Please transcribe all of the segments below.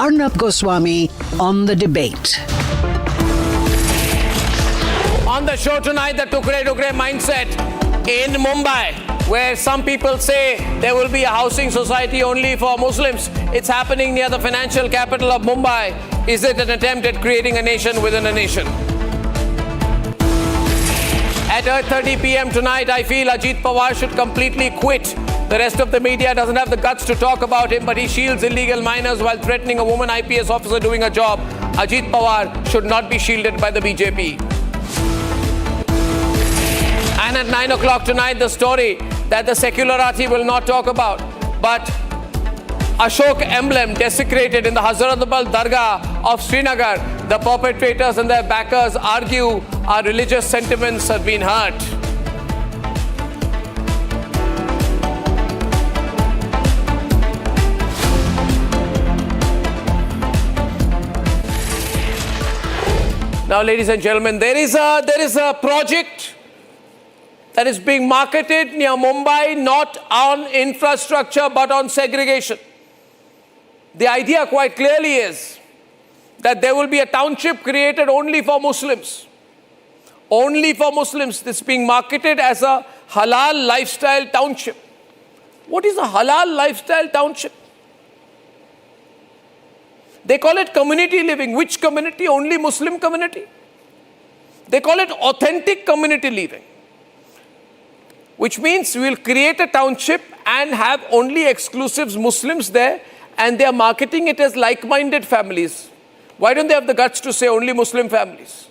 Arnab Goswami on the debate. On the show tonight, the Tukre Tukre mindset in Mumbai, where some people say there will be a housing society only for Muslims. It's happening near the financial capital of Mumbai. Is it an attempt at creating a nation within a nation? At 8:30 p.m. tonight, I feel Ajit Pawar should completely quit. The rest of the media doesn't have the guts to talk about him, but he shields illegal minors while threatening a woman IPS officer doing a job. Ajit Pawar should not be shielded by the BJP. And at 9 o'clock tonight, the story that the secularati will not talk about, but Ashok emblem desecrated in the Hazratbal Dargah of Srinagar. The perpetrators and their backers argue our religious sentiments have been hurt. Now, ladies and gentlemen, there is a project that is being marketed near Mumbai, not on infrastructure, but on segregation. The idea quite clearly is that there will be a township created only for Muslims. Only for Muslims. This is being marketed as a Halal Lifestyle Township. What is a Halal Lifestyle Township? They call it community living. Which community? Only Muslim community. They call it authentic community living, which means we will create a township and have only exclusive Muslims there, and they are marketing it as like-minded families. Why don't they have the guts to say only Muslim families?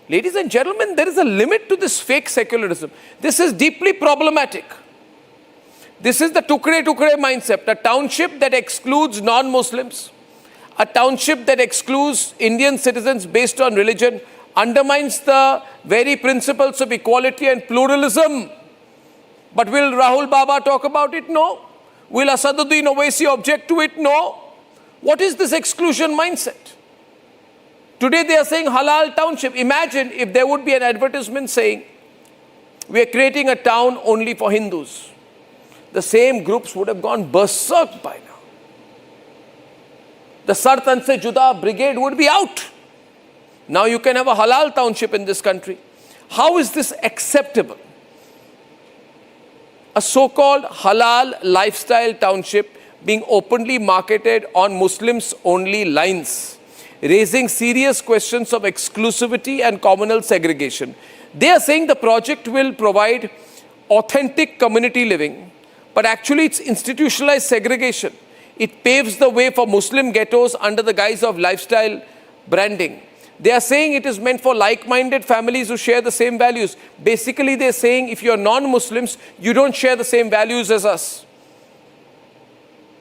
Ladies and gentlemen, there is a limit to this fake secularism. This is deeply problematic. This is the Tukre Tukre mindset, a township that excludes non-Muslims, a township that excludes Indian citizens based on religion, undermines the very principles of equality and pluralism. But will Rahul Baba talk about it? No. Will Asaduddin Owaisi object to it? No. What is this exclusion mindset? Today they are saying Halal Township. Imagine if there would be an advertisement saying, we are creating a town only for Hindus. The same groups would have gone berserk by now. The Sartan Se Juda brigade would be out. Now you can have a Halal Township in this country. How is this acceptable? A so-called Halal Lifestyle Township being openly marketed on Muslims-only lines, raising serious questions of exclusivity and communal segregation. They are saying the project will provide authentic community living, but actually it's institutionalized segregation. It paves the way for Muslim ghettos under the guise of lifestyle branding. They are saying it is meant for like-minded families who share the same values. Basically, they're saying if you're non-Muslims, you don't share the same values as us.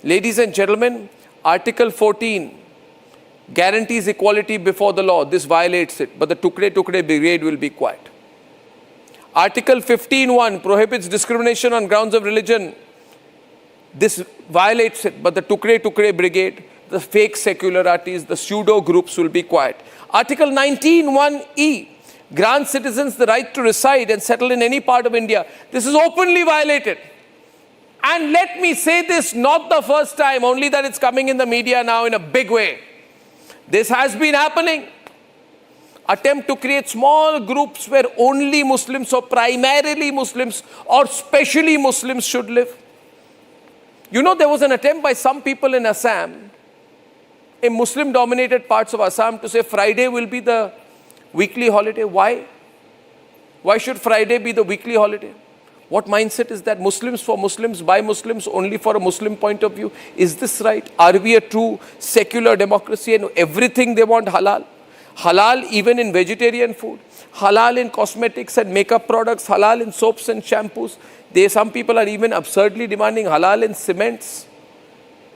Ladies and gentlemen, Article 14 guarantees equality before the law. This violates it, but the Tukre Tukre Brigade will be quiet. Article 15(1) prohibits discrimination on grounds of religion. This violates it, but the Tukre Tukre Brigade, the fake secularities, the pseudo groups will be quiet. Article 19(1)(e) grants citizens the right to reside and settle in any part of India. This is openly violated. And let me say this, not the first time, only that it's coming in the media now in a big way. This has been happening. Attempt to create small groups where only Muslims or primarily Muslims or specially Muslims should live. You know, there was an attempt by some people in Assam, in Muslim-dominated parts of Assam, to say Friday will be the weekly holiday. Why? Why should Friday be the weekly holiday? What mindset is that? Muslims for Muslims, by Muslims, only for a Muslim point of view. Is this right? Are we a true secular democracy and everything they want halal? Halal even in vegetarian food. Halal in cosmetics and makeup products. Halal in soaps and shampoos. Some people are even absurdly demanding halal in cements.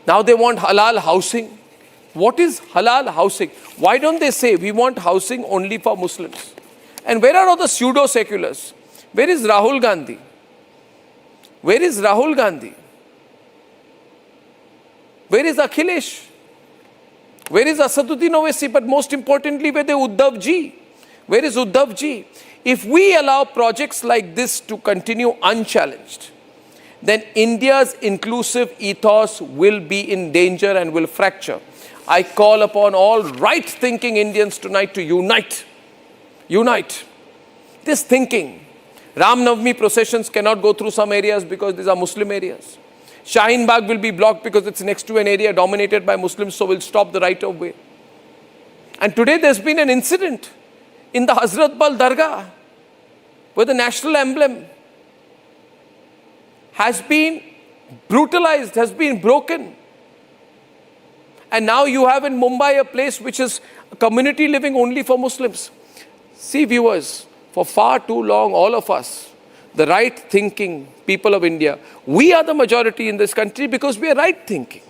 Now they want halal housing. What is halal housing? Why don't they say we want housing only for Muslims? And where are all the pseudo-seculars? Where is Rahul Gandhi? Where is Rahul Gandhi? Where is Akhilesh? Where is Asaduddin Owaisi? But most importantly, where is Uddhav ji? Where is Uddhav ji? If we allow projects like this to continue unchallenged, then India's inclusive ethos will be in danger and will fracture. I call upon all right-thinking Indians tonight to unite. Unite. This thinking. Ram Navami processions cannot go through some areas because these are Muslim areas. Shaheen Bagh will be blocked because it's next to an area dominated by Muslims, so we'll stop the right of way. And today there's been an incident in the Hazrat Bal Dargah where the national emblem has been brutalized, has been broken. And now you have in Mumbai a place which is a community living only for Muslims. See, viewers, for far too long, all of us, the right-thinking people of India, we are the majority in this country because we are right-thinking.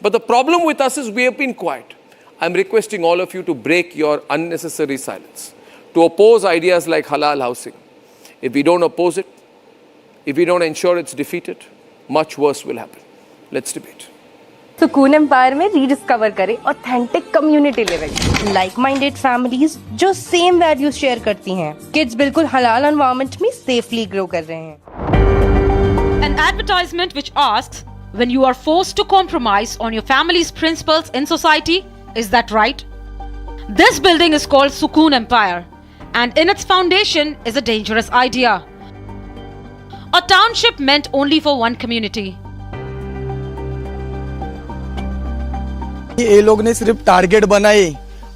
But the problem with us is we have been quiet. I'm requesting all of you to break your unnecessary silence, to oppose ideas like halal housing. If we don't oppose it, if we don't ensure it's defeated, much worse will happen. Let's debate. सुकून empire में rediscover करें authentic community living, like minded families जो same values share करती हैं, kids बिल्कुल हलाल environment में safely grow कर रहे हैं. An advertisement which asks, when you are forced to compromise on your family's principles in society, is that right? This building is called Sukoon Empire, and in its foundation is a dangerous idea. A township meant only for one community. ये लोग ने सिर्फ target बनाए.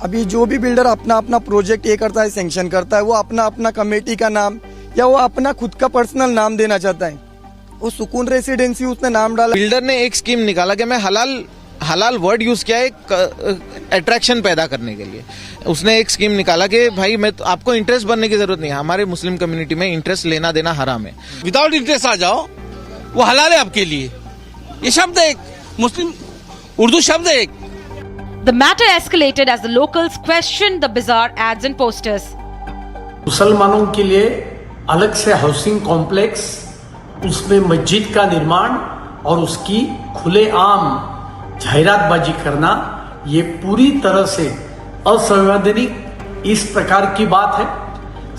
अभी जो भी builder अपना अपना प्रोजेक्ट ये करता है, सैंक्शन करता है, वो अपना अपना कमेटी का नाम या वो अपना खुद का पर्सनल नाम देना चाहता है. वो सुकून रेसिडेंसी उसने नाम डाला. बिल्डर ने एक स्कीम निकाला कि मैं हलाल वर्ड यूज किया एक अट्रैक्शन पैदा करने के लिए. उसने एक स्कीम निकाला कि भाई मैं तो आपको इंटरेस्ट बनने की जरूरत नहीं है, हमारे मुस्लिम कम्युनिटी में इंटरेस्ट लेना देना हराम है. विदाउट इंटरेस्ट आ जाओ, वो हलाल है आपके लिए. ये शब्द है एक मुस्लिम उर्दू शब्द है एक. The matter escalated as the locals questioned the bizarre ads and posters. मुसलमानों के लिए अलग से हाउसिंग कॉम्प्लेक्स, उसमें मस्जिद का निर्माण और उसकी खुलेआम जाहिरातबाजी करना, ये पूरी तरह से असंवैधानिक इस प्रकार की बात है.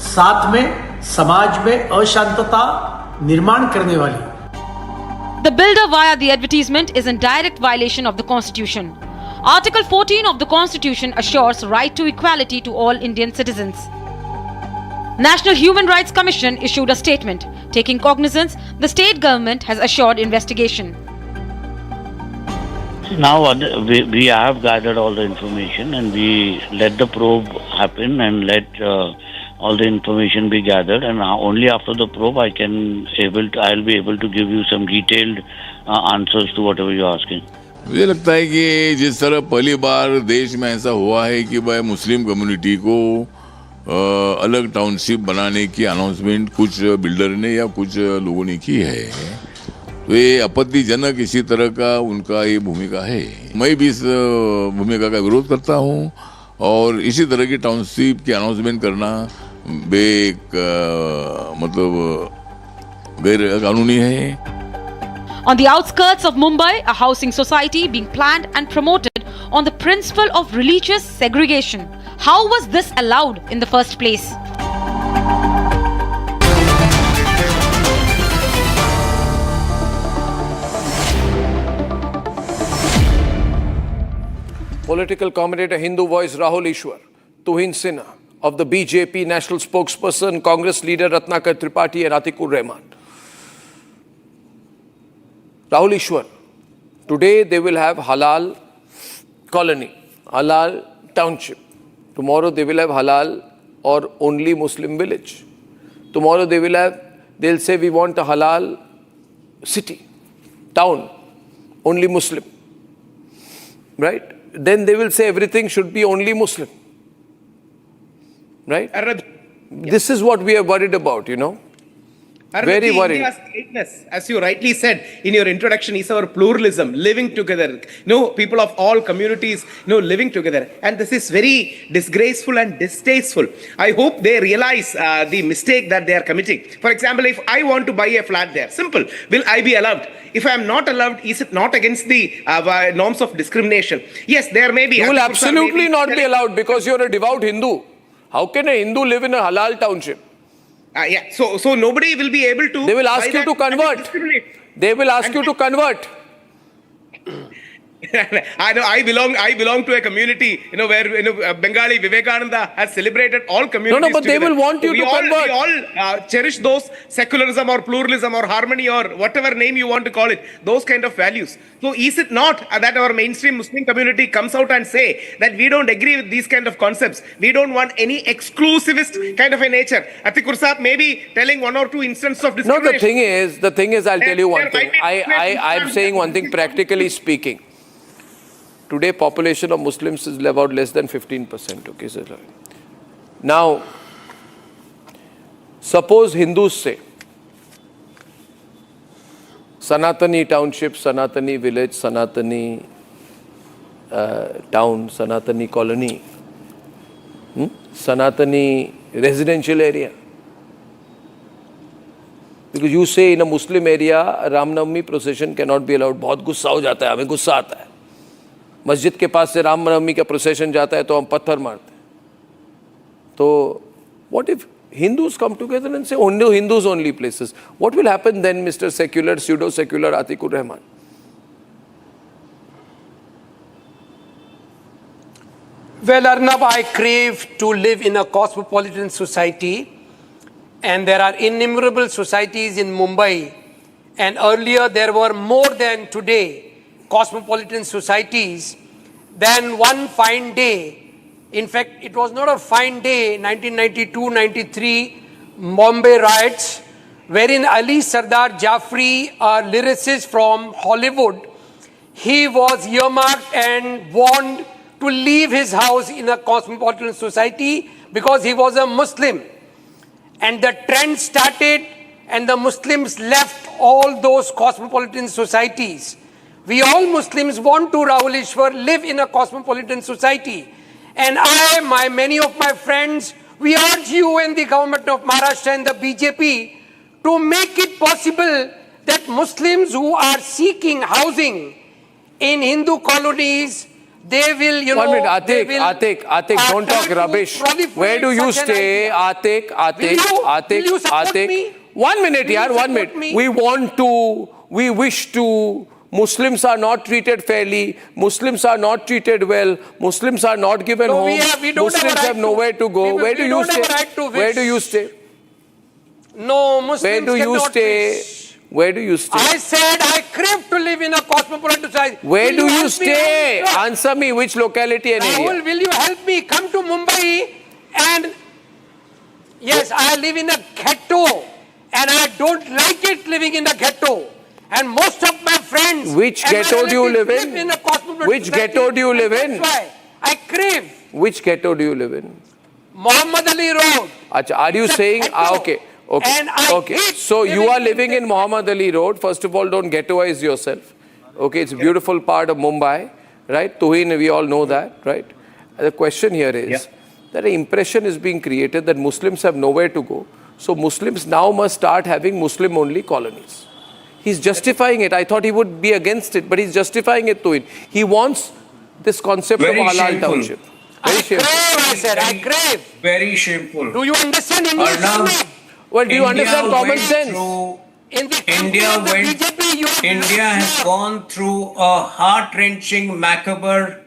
साथ में समाज में अशांतता निर्माण करने वाली. The builder via the advertisement is in direct violation of the Constitution. Article 14 of the Constitution assures right to equality to all Indian citizens. National Human Rights Commission issued a statement. Taking cognizance, the state government has assured investigation. Now we have gathered all the information and we let the probe happen and let all the information be gathered, and only after the probe I'll be able to give you some detailed answers to whatever you're asking. मुझे लगता है कि जिस तरह पहली बार देश में ऐसा हुआ है कि भाई मुस्लिम कम्युनिटी को अलग टाउनशिप बनाने की अनाउंसमेंट कुछ बिल्डर ने या कुछ लोगों ने की है, तो ये आपत्तिजनक इसी तरह का उनका ये भूमिका है. मैं भी इस भूमिका का विरोध करता हूँ और इसी तरह की टाउनशिप की अनाउंसमेंट करना गैर कानूनी है. On the outskirts of Mumbai, a housing society being planned and promoted on the principle of religious segregation. How was this allowed in the first place? Political commentator, Hindu voice Rahul Ishwar, Tuhin Sinha of the BJP national spokesperson, Congress leader Ratnakar Tripathi and Atikur Rahman. Rahul Ishwar, today they will have Halal colony, Halal Township. Tomorrow they will have Halal or only Muslim village. Tomorrow they'll say we want a Halal city, town, only Muslim. Right? Then they will say everything should be only Muslim. Right? Arnab, this is what we are worried about, Very worried. India's greatness, as you rightly said in your introduction, is our pluralism, living together. People of all communities, living together. And this is very disgraceful and distasteful. I hope they realize the mistake that they are committing. For example, if I want to buy a flat there, simple, will I be allowed? If I am not allowed, is it not against the norms of discrimination? Yes, there may be. You will absolutely not be allowed because you are a devout Hindu. How can a Hindu live in a Halal township? So nobody will be able to. They will ask you to convert. They will ask you to convert. I know. I belong to a community, where Bengali Vivekananda has celebrated all communities. No, but they together. will want you to convert. We all cherish those secularism or pluralism or harmony or whatever name you want to call it. Those kind of values. So is it not that our mainstream Muslim community comes out and say that we don't agree with these kind of concepts? We don't want any exclusivist kind of a nature. Atikur Saab may be telling one or two instances of discrimination. No, the thing is, I'll tell you one thing. I'm saying one thing, practically speaking. Today, population of Muslims is about less than 15%. Okay, sir. Now, suppose Hindus say, Sanatani Township, Sanatani Village, Sanatani Town, Sanatani Colony, Sanatani Residential Area. Because you say in a Muslim area, Ram Navami procession cannot be allowed. बहुत गुस्सा हो जाता है, हमें गुस्सा आता है. मस्जिद के पास से राम नवमी का प्रोसेशन जाता है तो हम पत्थर मारते हैं. तो what if Hindus come together and say only Hindus only places? What will happen then, Mr. Secular, pseudo-secular Atikur Rahman? Well, Arnab, I crave to live in a cosmopolitan society, and there are innumerable societies in Mumbai, and earlier there were more than today cosmopolitan societies. Then one fine day, in fact, it was not a fine day, 1992-93 Bombay riots, wherein Ali Sardar Jafri, a lyricist from Hollywood, he was earmarked and warned to leave his house in a cosmopolitan society because he was a Muslim. And the trend started and the Muslims left all those cosmopolitan societies. We all Muslims want to, Rahul Ishwar, live in a cosmopolitan society. And many of my friends, we urge you and the government of Maharashtra and the BJP to make it possible that Muslims who are seeking housing in Hindu colonies, they will, 1 minute, Atik, don't talk rubbish. Where do you stay, Atik? 1 minute, yaar, 1 minute. We wish to. Muslims are not treated fairly. Muslims are not treated well. Muslims are not given homes. Muslims have nowhere to go. Where do you stay? Where do you stay? No, Muslims Where do you stay? Where do you stay? I said I crave to live in a cosmopolitan society. Where do you stay? Answer me, which locality and area? Rahul, will you help me? Come to Mumbai and... Yes, I live in a ghetto and I don't like it living in a ghetto. And most of my friends... Which ghetto do you live in? Which ghetto do you live in? That's why I crave. Which ghetto do you live in? Muhammad Ali Road. Achha, are you saying... okay. So you are living in Muhammad Ali Road. First of all, don't ghettoize yourself. Okay, it's a beautiful part of Mumbai. Right? Tuhin, we all know that. Right? The question here is that an impression is being created that Muslims have nowhere to go. So Muslims now must start having Muslim-only colonies. He's justifying it. I thought he would be against it, but he's justifying it to it. He wants this concept of Halal Township. Very shameful. I said, I crave. Very shameful. Do you understand English? Well, do you understand common sense? India has gone through a heart-wrenching, macabre,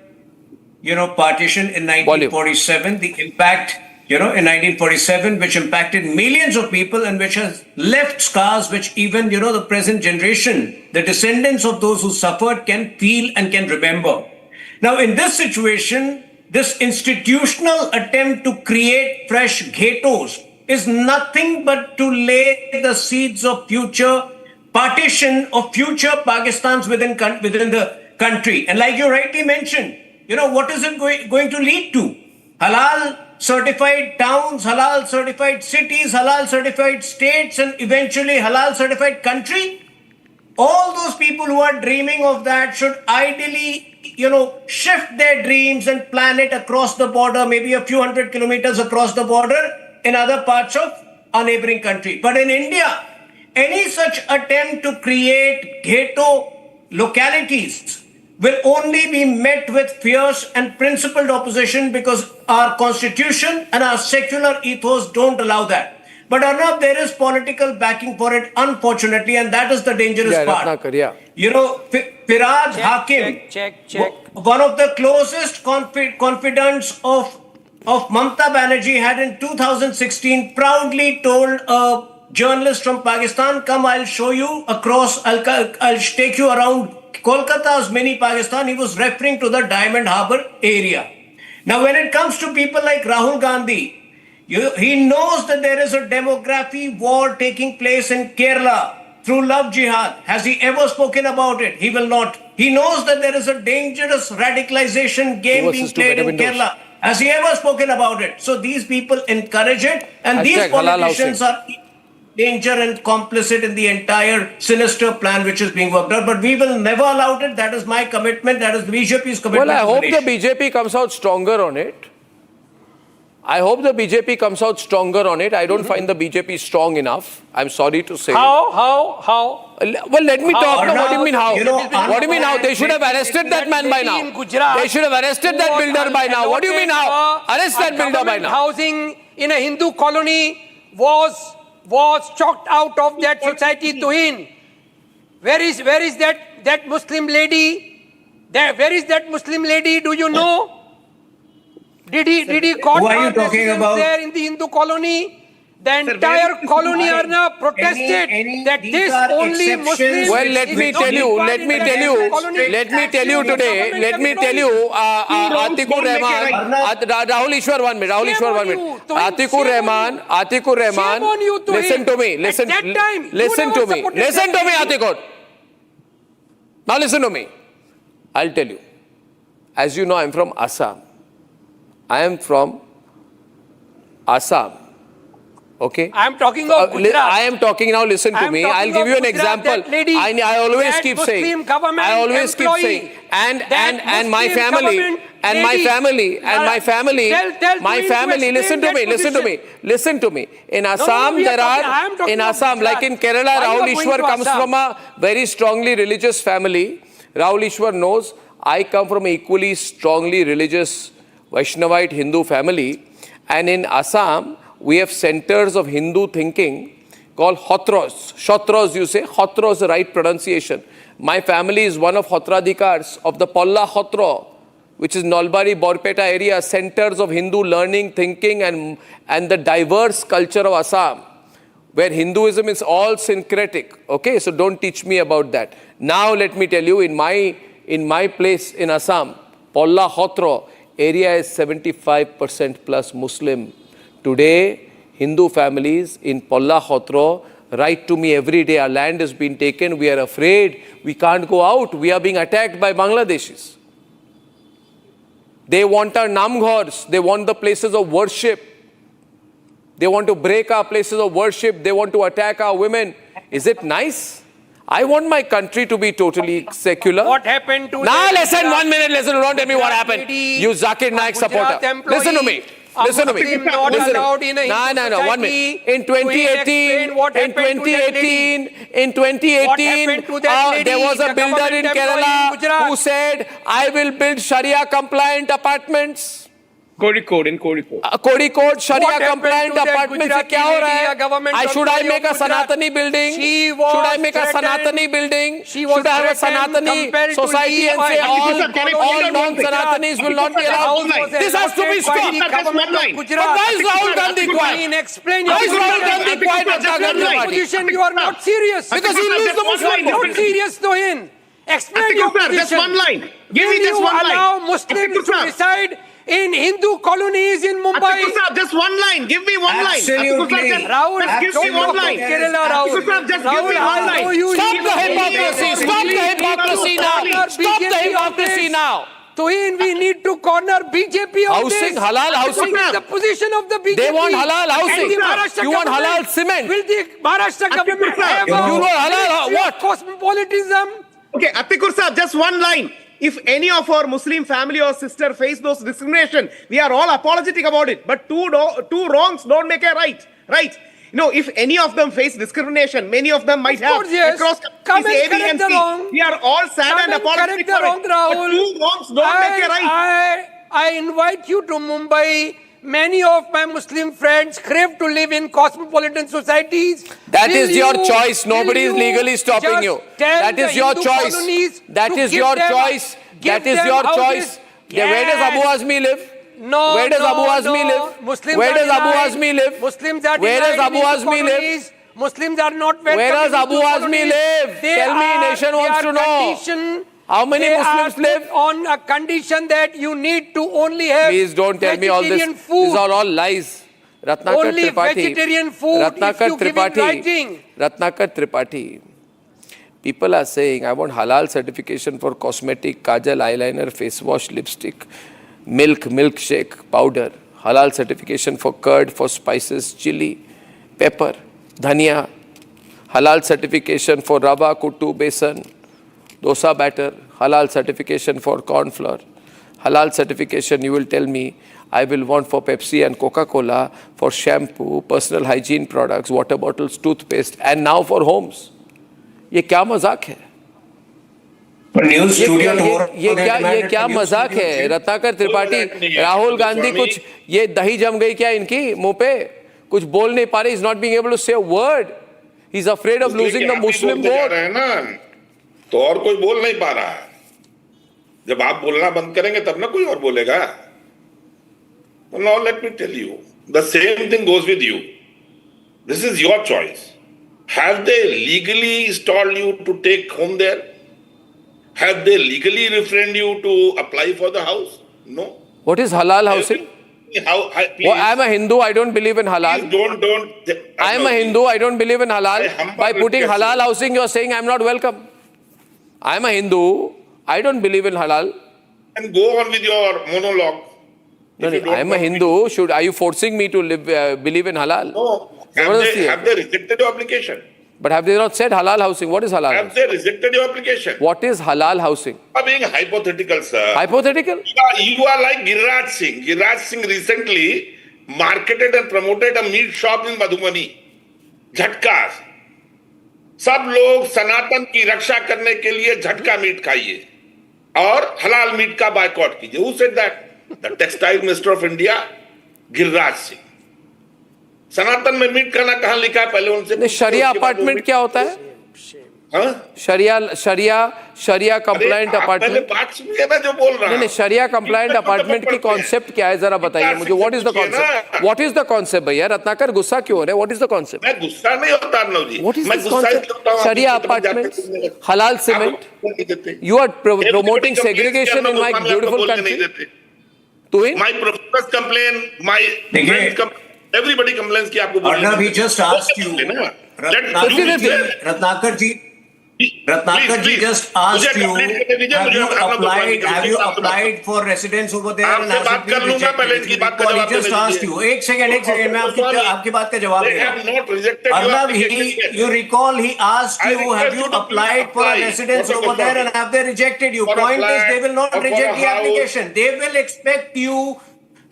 partition in 1947. The impact... in 1947, which impacted millions of people and which has left scars which even, the present generation, the descendants of those who suffered can feel and can remember. Now, in this situation, this institutional attempt to create fresh ghettos is nothing but to lay the seeds of future partition of future Pakistans within the country. And like you rightly mentioned, what is it going to lead to? Halal certified towns, halal certified cities, halal certified states, and eventually halal certified country. All those people who are dreaming of that should ideally, shift their dreams and plan it across the border, maybe a few hundred kilometers across the border in other parts of our neighboring country. But in India, any such attempt to create ghetto localities will only be met with fierce and principled opposition because our constitution and our secular ethos don't allow that. But Arnab, there is political backing for it, unfortunately, and that is the dangerous part. Ratnakar, yeah. You know, Firaj Hakim, one of the closest confidants of Mamata Banerjee, had in 2016 proudly told a journalist from Pakistan, come, I'll show you across, I'll take you around Kolkata's mini Pakistan. He was referring to the Diamond Harbour area. Now, when it comes to people like Rahul Gandhi, he knows that there is a demography war taking place in Kerala through love jihad. Has he ever spoken about it? He will not. He knows that there is a dangerous radicalization game being played in Kerala. Has he ever spoken about it? So these people encourage it, and these politicians are in danger and complicit in the entire sinister plan which is being worked out. But we will never allow it. That is my commitment. That is BJP's commitment. Well, I hope the BJP comes out stronger on it. I hope the BJP comes out stronger on it. I don't find the BJP strong enough. I'm sorry to say. How? Well, let me talk. No, what do you mean how? What do you mean how? They should have arrested that man by now. They should have arrested that builder by now. What do you mean how? Arrest that builder by now. Housing in a Hindu colony was chalked out of that society to him. Where is that Muslim lady? Where is that Muslim lady? Do you know? Did he caught who are you talking about? There in the Hindu colony? The entire colony Arnab protested that this only Muslims. Well, let me tell you today, Atikur Rahman, Rahul Ishwar, 1 minute, Atikur Rahman, listen to me, Atikur. Now listen to me. I'll tell you. As you know, I'm from Assam. I am from Assam. Okay? I am talking of Gujarat. I am talking now, listen to me. I'll give you an example. I always keep saying. And my family, listen to me. In Assam, like in Kerala, Rahul Ishwar comes from a very strongly religious family. Rahul Ishwar knows I come from an equally strongly religious Vaishnavite Hindu family. And in Assam, we have centers of Hindu thinking called Hotros. Shotros, you say. Hotros is the right pronunciation. My family is one of Hotradhikars of the Polla Hotro, which is Nalbari, Borpeta area, centers of Hindu learning, thinking, and the diverse culture of Assam, where Hinduism is all syncretic. Okay, so don't teach me about that. Now let me tell you, in my place in Assam, Polla Hotro area is 75% plus Muslim. Today, Hindu families in Polla Hotro write to me every day, our land has been taken, we are afraid, we can't go out, we are being attacked by Bangladeshis. They want our namghars, they want the places of worship. They want to break our places of worship, they want to attack our women. Is it nice? I want my country to be totally secular. What happened to... Now listen, 1 minute, listen, don't tell me what happened. You Zakir Naik supporter. Listen to me. Listen to me. No, 1 minute. In 2018, there was a builder in Kerala who said, I will build Sharia compliant apartments. Kozhikode. Kozhikode Sharia compliant apartments से क्या हो रहा है? Should I make a Sanatani building? Should I make a Sanatani building? Should I have a Sanatani society and say all non-Sanatanis will not be allowed? This has to be stopped. But why is Rahul Gandhi quiet? Why is Rahul Gandhi quiet? Position, you are not serious. Because he leaves the Muslim. Not serious to him. Explain your position. Just one line. Give me just one line. Allow Muslims to reside in Hindu colonies in Mumbai. Just one line. Give me one line. Absolutely. Rahul, give me one line. Kerala, Rahul. Just give me one line. Stop the hypocrisy. Stop the hypocrisy now. Stop the hypocrisy now. So we need to corner BJP on housing, this. Halal housing. The position of the BJP. They want halal housing. You want halal cement. Will the Maharashtra government have you want halal what? Cosmopolitanism? Okay, Atikur Saab, just one line. If any of our Muslim family or sister face those discrimination, we are all apologetic about it. But two wrongs don't make a right. Right? You know, if any of them face discrimination, many of them might have across come A, B, and C. We are all sad and apologetic for it. But two wrongs don't make a right. I invite you to Mumbai many of my Muslim friends crave to live in cosmopolitan societies. That is your choice. Nobody is legally stopping you. That is your choice. That is your choice. That is your choice. Where does Abu Azmi live? No, Where does Abu Azmi live? Muslims Where are does Abu denied. Azmi live? Muslims are Where does denied Abu into Azmi live? colonies. Muslims are not welcome. Where does into Abu Azmi colonies. live? They Tell me, are- nation they wants are to know. conditioned- How many they Muslims are live? put on a condition that you need to only have Please don't tell me all this. vegetarian food. These are all lies. Ratnakar Only Tripathi. vegetarian food Ratnakar if you give in Tripathi. writing. Ratnakar Tripathi. People are saying, I want halal certification for cosmetic, kajal, eyeliner, face wash, lipstick, milk, milkshake, powder. Halal certification for curd, for spices, chili, pepper, dhania. Halal certification for rava, kuttu, besan, dosa batter. Halal certification for corn flour. Halal certification, you will tell me, I will want for Pepsi and Coca-Cola, for shampoo, personal hygiene products, water bottles, toothpaste, and now for homes. ये क्या मजाक है? ये क्या मजाक है? रत्नाकर त्रिपाठी, राहुल गांधी कुछ ये दही जम गई क्या इनकी मुंह पे? कुछ बोल नहीं पा रहे. He's not being able to say a word. He's afraid of losing the Muslim vote. तो और कोई बोल नहीं पा रहा है. जब आप बोलना बंद करेंगे तब ना कोई और बोलेगा. Now let me tell you, the same thing goes with you. This is your choice. Have they legally installed you to take home there? Have they legally refrained you to apply for the house? No. What is halal housing? Please, I am a Hindu. I don't believe in halal. don't. I am a Hindu. I don't believe in halal. By putting halal housing, you are saying I am not welcome. I am a Hindu. I don't believe in halal. And go on with your monologue. No, I am a Hindu. Are you forcing me to believe in halal? No. Have they rejected your application? But have they not said halal housing? What is halal? Have they rejected your application? What is halal housing? You are being hypothetical, sir. Hypothetical? You are like Giraj Singh. Giraj Singh recently marketed and promoted a meat shop in Madhubani. झटका. सब लोग सनातन की रक्षा करने के लिए झटका meet खाइए और हलाल मीट का बायकॉट कीजिए. Who said that? The textile minister of India, Giraj Singh. सनातन में मीट खाना कहाँ लिखा है पहले उनसे? शरिया अपार्टमेंट क्या होता है? Sharia compliant apartment. बात सुनिए ना जो बोल रहा है. नहीं, शरिया कंप्लाइंट अपार्टमेंट की कॉन्सेप्ट क्या है जरा बताइए मुझे. What is the concept? What is the concept भैया? रत्नाकर गुस्सा क्यों हो रहे? What is the concept? मैं गुस्सा नहीं होता Arnab ji. What is the concept? Sharia apartment, halal cement. You are promoting segregation in my beautiful country. तो my professors complain, my friends complain, everybody complains कि आपको बोलना. Arnab, he just asked you. Ratnakar ji just asked you, have you applied for residence over there? आपसे बात कर लूंगा पहले इसकी बात का जवाब. He just asked you. एक सेकंड मैं आपकी बात का जवाब दूंगा. Arnab, you recall he asked you, have you applied for a residence over there and have they rejected you? Point is, they will not reject the application. They will expect you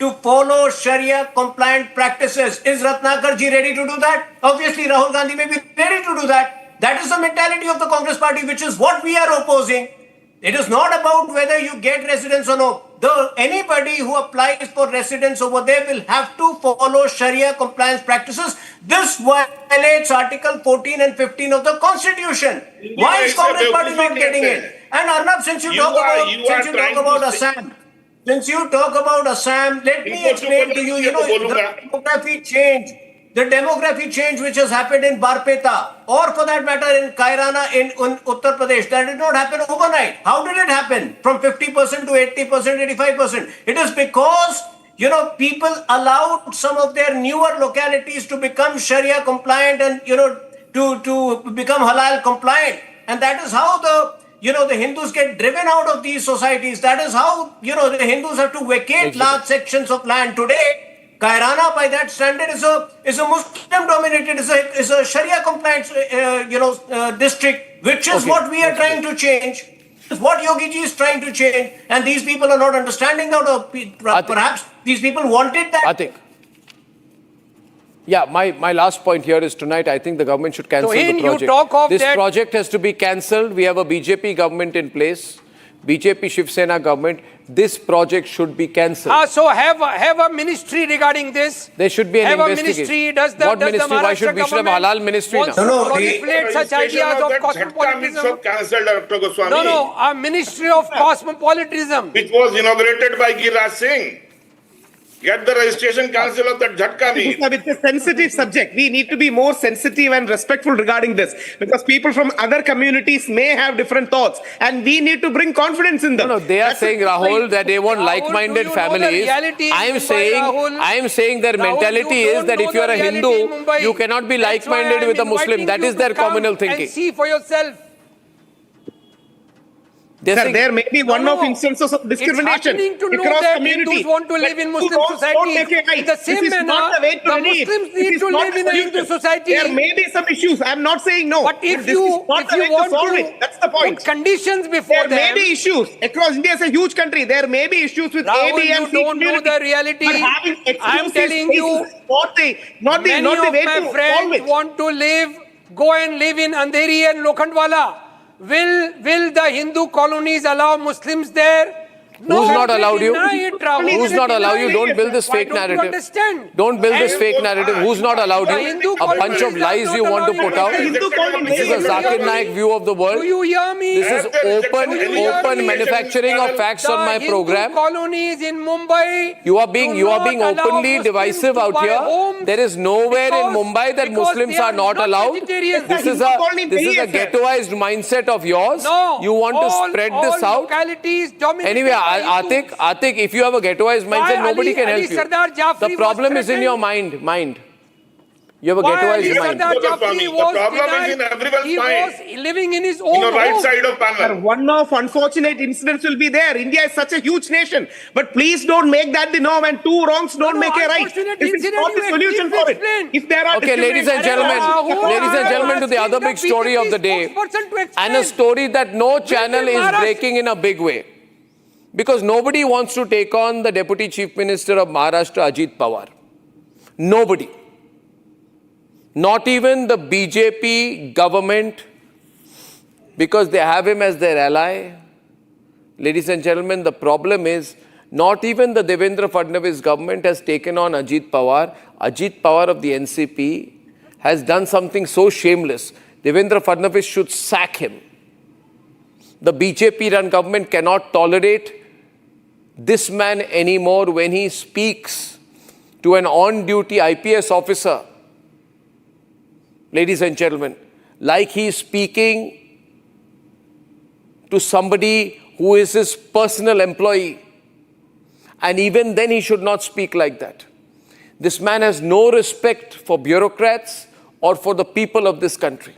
to follow Sharia compliant practices. Is Ratnakar ji ready to do that? Obviously, Rahul Gandhi may be ready to do that. That is the mentality of the Congress party, which is what we are opposing. It is not about whether you get residence or not. Anybody who applies for residence over there will have to follow Sharia compliance practices. This violates Article 14 and 15 of the Constitution. Why is Congress party not getting it? And Arnab, since you talk about Assam, let me explain to you, the demography change which has happened in Barpeta, or for that matter in Kairana in Uttar Pradesh, that did not happen overnight. How did it happen? From 50% to 80%, 85%. It is because, people allowed some of their newer localities to become Sharia compliant and, to become halal compliant. And that is how the Hindus get driven out of these societies. That is how, the Hindus have to vacate large sections of land. Today, Kairana, by that standard, is a Muslim-dominated, is a Sharia-compliant, district, which is what we are trying to change. Is what Yogi ji is trying to change, and these people are not understanding that. Perhaps these people wanted that. I think. Yeah, my last point here is tonight, I think the government should cancel the project. This project has to be cancelled. We have a BJP government in place. BJP Shiv Sena government, this project should be cancelled. So have a ministry regarding this. There should be an have investigation. A ministry. What ministry? Why should we have a halal ministry now? Proliferate such ideas of cosmopolitanism. Cancelled, Dr. Goswami. No, a ministry of cosmopolitanism. Which was inaugurated by Giraj Singh. Get the registration council of that Jhatka meet. It's a sensitive subject. We need to be more sensitive and respectful regarding this because people from other communities may have different thoughts and we need to bring confidence in them. No, they are saying, Rahul, that they want like-minded families. I am saying their mentality is that if you are a Hindu, you cannot be like-minded with a Muslim. That is their communal thinking. And see for yourself. Sir, there may be one-off instances of discrimination across communities. Hindus want to live in Muslim society. In the same manner, the Muslims need to live in a Hindu society. There may be some issues. I'm not saying no. But if you want to that's the point. Put conditions before them. There may be issues. Across India is a huge country. There may be issues with A, B, and C. You don't know the reality. I'm telling you, many of my friends want to go and live in Andheri and Lokhandwala. Will the Hindu colonies allow Muslims there? No, who's not allowed you? Who's not allowed you? Don't build this fake narrative. Don't build this fake narrative. Who's not allowed you? A bunch of lies you want to put out. This is a Zakir Naik view of the world. Do you hear me? This is open manufacturing of facts on my program. Colonies in Mumbai. You are being openly divisive out here. There is nowhere in Mumbai that Muslims are not allowed. This is a ghettoized mindset of yours. You want to spread this out. Anyway, Atik, if you have a ghettoized mindset, nobody can help you. The problem is in your mind. You have a ghettoized mind. The problem is in everyone's mind. He was living in his own right side of panel. One-off unfortunate incidents will be there. India is such a huge nation. But please don't make that the norm and two wrongs don't make a right. This is not the solution for it. If there are ladies and gentlemen, to the other big story of the day, and a story that no channel is breaking in a big way. Because nobody wants to take on the Deputy Chief Minister of Maharashtra, Ajit Pawar. Nobody. Not even the BJP government, because they have him as their ally. Ladies and gentlemen, the problem is not even the Devendra Fadnavis government has taken on Ajit Pawar. Ajit Pawar of the NCP has done something so shameless. Devendra Fadnavis should sack him. The BJP-run government cannot tolerate this man anymore when he speaks to an on-duty IPS officer. Ladies and gentlemen, like he is speaking to somebody who is his personal employee. And even then he should not speak like that. This man has no respect for bureaucrats or for the people of this country.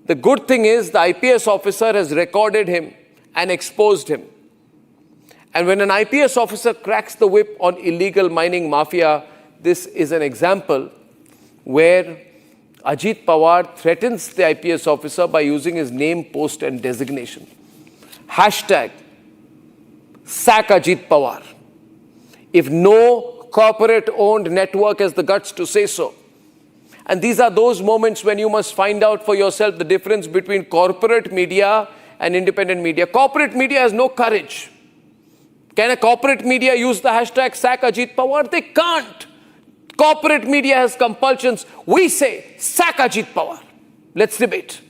The good thing is the IPS officer has recorded him and exposed him. And when an IPS officer cracks the whip on illegal mining mafia, this is an example where Ajit Pawar threatens the IPS officer by using his name, post and designation. Hashtag sack Ajit Pawar. If no corporate-owned network has the guts to say so. And these are those moments when you must find out for yourself the difference between corporate media and independent media. Corporate media has no courage. Can a corporate media use the hashtag sack Ajit Pawar? They can't. Corporate media has compulsions. We say sack Ajit Pawar. Let's debate.